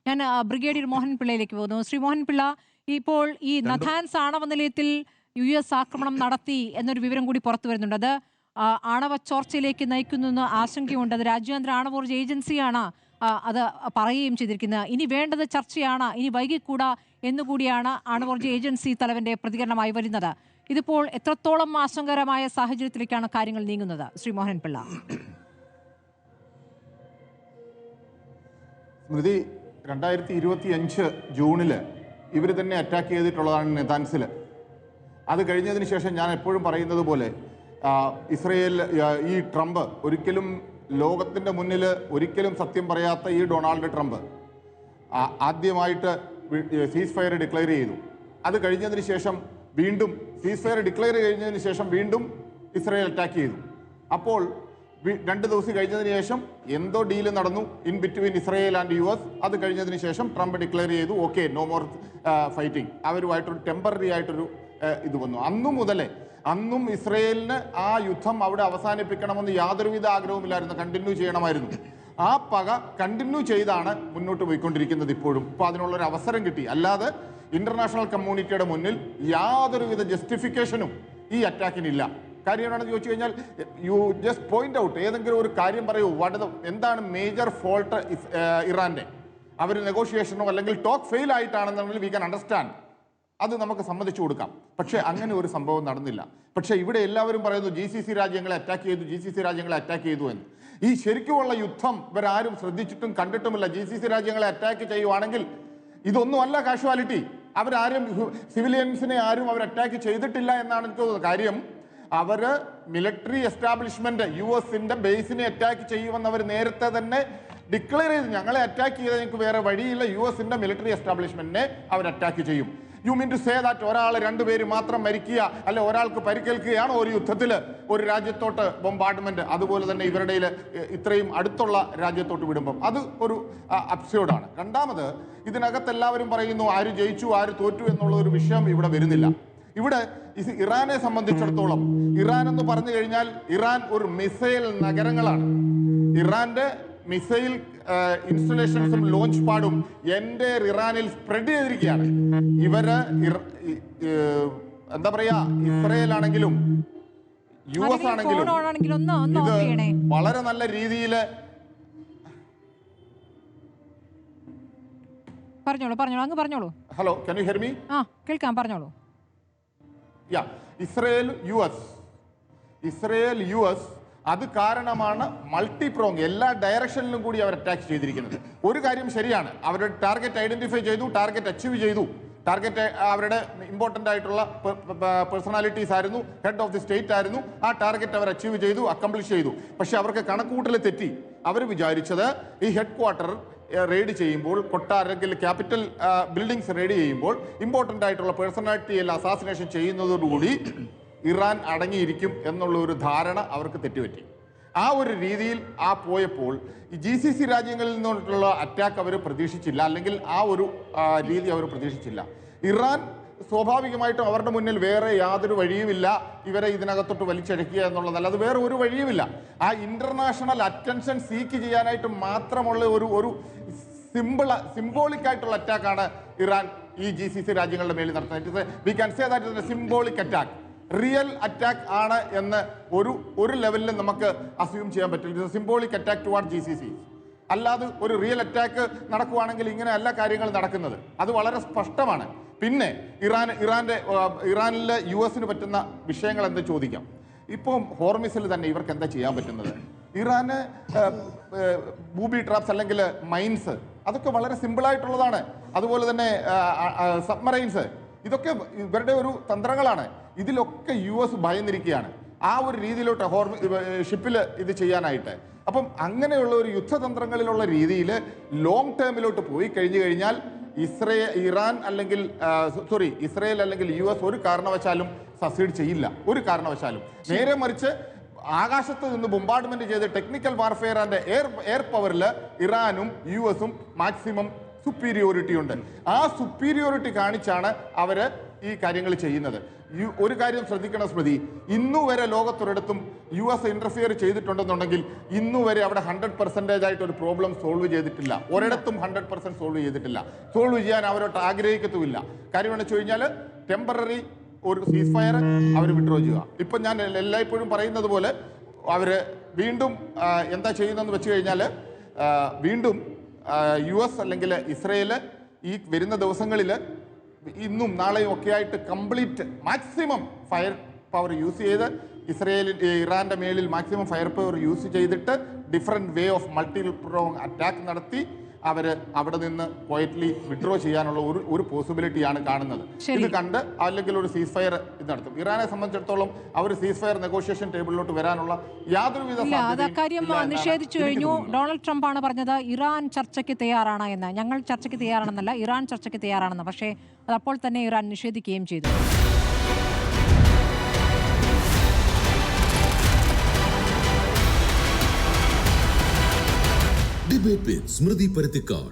ഞാൻ ബ്രിഗേഡിയർ മോഹൻപിള്ളയിലേക്ക് പോകുന്നു. ശ്രീ മോഹൻപിള്ള, ഇപ്പോൾ ഈ നഥാൻസ് ആണവ നിലയത്തിൽ US ആക്രമണം നടത്തി എന്നൊരു വിവരം കൂടി പുറത്തു വരുന്നുണ്ട്. അത് ആണവ ചോർച്ചയിലേക്ക് നയിക്കുന്നു ആശങ്കയുണ്ട്. അത് രാജ്യാന്തര ആണവോർജ്ജ ഏജൻസിയാണ് അത് പറയുകയും ചെയ്തിരിക്കുന്നത്. ഇനി വേണ്ടത് ചർച്ചയാണ്, ഇനി വൈകിക്കൂടാ എന്നുകൂടിയാണ് ആണവോർജ്ജ ഏജൻസി തലവന്റെ പ്രതികരണമായി വരുന്നത്. ഇതിപ്പോൾ എത്രത്തോളം ആശങ്കകരമായ സാഹചര്യത്തിലേക്കാണ് കാര്യങ്ങൾ നീങ്ങുന്നത് ശ്രീ മോഹൻപിള്ള? സ്മൃതി, 2025 ജൂണിൽ ഇവർ തന്നെ അറ്റാക്ക് ചെയ്തിട്ടുള്ളതാണ് നെതാൻസിൽ. അത് കഴിഞ്ഞതിന് ശേഷം ഞാൻ എപ്പോഴും പറയുന്നത് പോലെ ഇസ്രയേൽ ഈ ട്രംപ് ഒരിക്കലും ലോകത്തിൻ്റെ മുന്നിൽ ഒരിക്കലും സത്യം പറയാത്ത ഈ ഡൊണാൾഡ് ട്രംപ് ആദ്യമായിട്ട് സീസ് ഫയർ ഡിക്ലെയർ ചെയ്തു. അത് കഴിഞ്ഞതിന് ശേഷം വീണ്ടും സീസ് ഫയർ ഡിക്ലെയർ കഴിഞ്ഞതിന് ശേഷം വീണ്ടും ഇസ്രയേൽ അറ്റാക്ക് ചെയ്തു. അപ്പോൾ 2 ദിവസം കഴിഞ്ഞതിന് ശേഷം എന്തോ ഡീല് നടന്നു in between Israel and US. അത് കഴിഞ്ഞതിന് ശേഷം ട്രംപ് ഡിക്ലെയർ ചെയ്തു ഓക്കെ, നോ മോർ ഫൈറ്റിംഗ്. അവരുമായിട്ടൊരു ടെമ്പററി ആയിട്ടൊരു ഇത് വന്നു. അന്നും ഇസ്രയേലിന് ആ യുദ്ധം അവിടെ അവസാനിപ്പിക്കണമെന്ന് യാതൊരുവിധ ആഗ്രഹവുമില്ലായിരുന്നു, കണ്ടിന്യൂ ചെയ്യണമായിരുന്നു. ആ പക കണ്ടിന്യൂ ചെയ്താണ് മുന്നോട്ട് പോയിക്കൊണ്ടിരിക്കുന്നത് ഇപ്പോഴും. ഇപ്പോൾ അതിനുള്ളൊരു അവസരം കിട്ടി. അല്ലാതെ ഇന്റർനാഷണൽ കമ്മ്യൂണിറ്റിയുടെ മുന്നിൽ യാതൊരുവിധ ജസ്റ്റിഫിക്കേഷനും ഈ അറ്റാക്കിനില്ല. കാര്യം എന്താണെന്ന് ചോദിച്ചു കഴിഞ്ഞാൽ, യു ജസ്റ്റ് പോയിന്റ് ഔട്ട്, ഏതെങ്കിലും ഒരു കാര്യം പറയൂ, എന്താണ് മേജർ ഫോൾട്ട് ഇറാന്റെ? അവർ നെഗോഷിയേഷനോ അല്ലെങ്കിൽ ടോക്ക് ഫെയിൽ ആയിട്ടാണെന്നുണ്ടെങ്കിൽ വി ക്യാൻ അണ്ടർസ്റ്റാൻഡ്, അത് നമുക്ക് സമ്മതിച്ചു കൊടുക്കാം. പക്ഷേ അങ്ങനെ ഒരു സംഭവം നടന്നില്ല. പക്ഷേ ഇവിടെ എല്ലാവരും പറയുന്നു GCC രാജ്യങ്ങളെ അറ്റാക്ക് ചെയ്തു എന്ന്. ഈ ശരിക്കുമുള്ള യുദ്ധം ഇവരാരും ശ്രദ്ധിച്ചിട്ടും കണ്ടിട്ടുമില്ല. GCC രാജ്യങ്ങളെ അറ്റാക്ക് ചെയ്യുവാണെങ്കിൽ ഇതൊന്നുമല്ല കാഷ്വാലിറ്റി. അവരാരും സിവിലിയൻസിനെ ആരും അവർ അറ്റാക്ക് ചെയ്തിട്ടില്ല എന്നാണ് എനിക്ക് തോന്നുന്നത്. കാര്യം അവര് മിലിറ്ററി എസ്റ്റാബ്ലിഷ്മെന്റ് US-ന്റെ ബേസിനെ അറ്റാക്ക് ചെയ്യുമെന്ന് അവർ നേരത്തെ തന്നെ ഡിക്ലെയർ ചെയ്തു. ഞങ്ങളെ അറ്റാക്ക് ചെയ്താൽ ഞങ്ങൾക്ക് വേറെ വഴിയില്ല, US-ന്റെ മിലിറ്ററി എസ്റ്റാബ്ലിഷ്മെന്റിനെ അവർ അറ്റാക്ക് ചെയ്യും. You mean to say that ഒരാൾ 2 പേര് മാത്രം മരിക്കുക അല്ലെ ഒരാൾക്ക് പരിക്കേൽക്കുകയാണ് ഒരു യുദ്ധത്തിൽ ഒരു രാജ്യത്തോട്ട് ബോംബാർഡ്മെന്റ്? അതുപോലെ തന്നെ ഇവരുടെ ഇത്രയും അടുത്തുള്ള രാജ്യത്തോട്ട് വിടുമ്പം അത് ഒരു അബ്സേർഡാണ്. രണ്ടാമത്, ഇതിനകത്ത് എല്ലാവരും പറയുന്നു ആര് ജയിച്ചു ആര് തോറ്റു എന്നുള്ള ഒരു വിഷയം ഇവിടെ വരുന്നില്ല. ഇവിടെ ഇറാനെ സംബന്ധിച്ചിടത്തോളം, ഇറാൻ എന്ന് പറഞ്ഞു കഴിഞ്ഞാൽ ഇറാൻ ഒരു മിസൈൽ നഗരങ്ങളാണ്. ഇറാന്റെ മിസൈൽ ഇൻസ്റ്റലേഷൻസും ലോഞ്ച് പാഡും എൻ്റെ ഇറാനിൽ സ്പ്രെഡ് ചെയ്തിരിക്കുകയാണ്. ഇവര് എന്താ പറയാ, ഇസ്രയേൽ ആണെങ്കിലും US ആണെങ്കിലും ഇത് വളരെ നല്ല രീതിയിൽ പറഞ്ഞോളൂ. Hello, can you here me? കേൾക്കാം, പറഞ്ഞോളൂ. ഇസ്രയേൽ US അത് കാരണമാണ് മൾട്ടിപ്രോങ് എല്ലാ ഡയറക്ഷനിലും കൂടി അവർ അറ്റാക്ക് ചെയ്തിരിക്കുന്നത്. ഒരു കാര്യം ശരിയാണ്, അവരുടെ ടാർഗറ്റ് ഐഡന്റിഫൈ ചെയ്തു, ടാർഗറ്റ് അച്ചീവ് ചെയ്തു. ടാർഗറ്റ് അവരുടെ ഇമ്പോർട്ടൻ്റ് ആയിട്ടുള്ള പേഴ്സണാലിറ്റീസ് ആയിരുന്നു, ഹെഡ് ഓഫ് ദി സ്റ്റേറ്റ് ആയിരുന്നു. ആ ടാർഗറ്റ് അവർ അച്ചീവ് ചെയ്തു, അക്കംപ്ലിഷ് ചെയ്തു. പക്ഷെ അവർക്ക് കണക്കൂട്ടൽ തെറ്റി. അവർ വിചാരിച്ചത് ഈ ഹെഡ് ക്വാർട്ടർ റെയ്ഡ് ചെയ്യുമ്പോൾ, കൊട്ടാരത്തിൽ ക്യാപിറ്റൽ ബിൽഡിങ്സ് റെയ്ഡ് ചെയ്യുമ്പോൾ ഇമ്പോർട്ടൻ്റ് ആയിട്ടുള്ള പേഴ്സണാലിറ്റിയെല്ലാം അസാസിനേഷൻ ചെയ്യുന്നതോടുകൂടി ഇറാൻ അടങ്ങിയിരിക്കും എന്നുള്ള ഒരു ധാരണ അവർക്ക് തെറ്റുപറ്റി. ആ ഒരു രീതിയിൽ പോയപ്പോൾ ഈ GCC രാജ്യങ്ങളിൽ നിന്നുള്ള അറ്റാക്ക് അവർ പ്രതീക്ഷിച്ചില്ല, അല്ലെങ്കിൽ ആ ഒരു രീതി അവർ പ്രതീക്ഷിച്ചില്ല. ഇറാൻ സ്വാഭാവികമായിട്ടും അവരുടെ മുന്നിൽ വേറെ യാതൊരു വഴിയുമില്ല ഇവരെ ഇതിനകത്തോട്ട് വലിച്ചഴക്കുക എന്നുള്ളതല്ല, അത് വേറെ ഒരു വഴിയുമില്ല. ആ ഇന്റർനാഷണൽ അറ്റൻഷൻ സീക്ക് ചെയ്യാനായിട്ട് മാത്രമുള്ള ഒരു സിംബോളിക് ആയിട്ടുള്ള അറ്റാക്കാണ് ഇറാൻ ഈ GCC രാജ്യങ്ങളുടെ മേലിൽ നടത്തുന്നത്. We can say that is A symbolic attack. Real attack ആണ് എന്ന് ഒരു ലെവലിൽ നമുക്ക് അസ്യൂം ചെയ്യാൻ പറ്റില്ല. Symbolic attack toward GCC. അല്ലാതെ ഒരു റിയൽ അറ്റാക്ക് നടക്കുവാണെങ്കിൽ ഇങ്ങനെ അല്ല കാര്യങ്ങൾ നടക്കുന്നത്, അത് വളരെ സ്പഷ്ടമാണ്. പിന്നെ ഇറാനിലെ US-ന് പറ്റുന്ന വിഷയങ്ങൾ എന്താ ചോദിക്കാം. ഇപ്പം ഹോർമിസിൽ തന്നെ ഇവർക്ക് എന്താ ചെയ്യാൻ പറ്റുന്നത്? ഇറാന് ബൂബി ട്രാപ്സ് അല്ലെങ്കിൽ മൈൻസ്, അതൊക്കെ വളരെ സിമ്പിളായിട്ടുള്ളതാണ്. അതുപോലെ തന്നെ സബ്മറൈൻസ്, ഇതൊക്കെ ഇവരുടെ ഒരു തന്ത്രങ്ങളാണ്. ഇതിലൊക്കെ US ഭയന്നിരിക്കുകയാണ് ആ ഒരു രീതിയിലോട്ട് ഷിപ്പിൽ ഇത് ചെയ്യാനായിട്ട്. അപ്പം അങ്ങനെയുള്ള ഒരു യുദ്ധതന്ത്രങ്ങളിലുള്ള രീതിയിൽ ലോങ് ടേമിലോട്ട് പോയി കഴിഞ്ഞാൽ ഇസ്രയേൽ അല്ലെങ്കിൽ US ഒരു കാരണവശാലും സക്സീഡ് ചെയ്യില്ല, ഒരു കാരണവശാലും. നേരെ മറിച്ച് ആകാശത്ത് നിന്ന് ബോംബാർഡ്മെന്റ് ചെയ്ത് ടെക്നിക്കൽ വാർഫെയർ ആൻഡ് എയർ പവറിൽ ഇറാനും US-ഉം മാക്സിമം സുപ്പീരിയോറിറ്റി ഉണ്ട്. ആ സുപ്പീരിയോറിറ്റി കാണിച്ചാണ് അവര് ഈ കാര്യങ്ങൾ ചെയ്യുന്നത്. ഒരു കാര്യം ശ്രദ്ധിക്കണം സ്മൃതി, ഇന്നുവരെ ലോകത്തൊരിടത്തും US ഇന്റർഫിയർ ചെയ്തിട്ടുണ്ടെന്നുണ്ടെങ്കിൽ ഇന്നുവരെ അവിടെ 100% ആയിട്ട് ഒരു പ്രോബ്ലം സോൾവ് ചെയ്തിട്ടില്ല. ഒരിടത്തും 100% സോൾവ് ചെയ്തിട്ടില്ല. സോൾവ് ചെയ്യാൻ അവരോട്ട് ആഗ്രഹിക്കത്തുമില്ല. കാര്യം എന്ന് വെച്ച് കഴിഞ്ഞാൽ ടെമ്പററി ഒരു സീസ് ഫയർ അവർ വിഡ്രോ ചെയ്യുക. ഇപ്പം ഞാൻ എല്ലായ്പ്പോഴും പറയുന്നത് പോലെ അവർ വീണ്ടും എന്താ ചെയ്യുന്നതെന്ന് വെച്ച് കഴിഞ്ഞാൽ വീണ്ടും US അല്ലെങ്കിൽ ഇസ്രയേൽ ഈ വരുന്ന ദിവസങ്ങളിൽ ഇന്നും നാളെയും ഒക്കെ ആയിട്ട് complete maximum fire power use ചെയ്ത് ഇറാൻ്റെ മേളിൽ മാക്സിമം ഫയർ പവർ യൂസ് ചെയ്തിട്ട് different way of multi prong attack നടത്തി അവർ അവിടെ നിന്ന് ക്വയറ്റ്ലി വിഡ്രോ ചെയ്യാനുള്ള ഒരു പോസിബിലിറ്റിയാണ് കാണുന്നത്. ഇത് കണ്ട് അല്ലെങ്കിൽ ഒരു സീസ് ഫയർ ഇത് നടത്തും. ഇറാനെ സംബന്ധിച്ചിടത്തോളം അവർ സീസ് ഫയർ നെഗോഷിയേഷൻ ടേബിളിലോട്ട് വരാനുള്ള യാതൊരുവിധ കാര്യം നിഷേധിച്ചു കഴിഞ്ഞു. ഡൊണാൾഡ് ട്രംപ് ആണ് പറഞ്ഞത് ഇറാൻ ചർച്ചയ്ക്ക് തയ്യാറാണ് എന്ന്. ഞങ്ങൾ ചർച്ചയ്ക്ക് തയ്യാറാണെന്നല്ല, ഇറാൻ ചർച്ചയ്ക്ക് തയ്യാറാണെന്ന്. പക്ഷേ അത് അപ്പോൾ തന്നെ ഇറാൻ നിഷേധിക്കുകയും ചെയ്തു. Debate with Smriti Parithikar.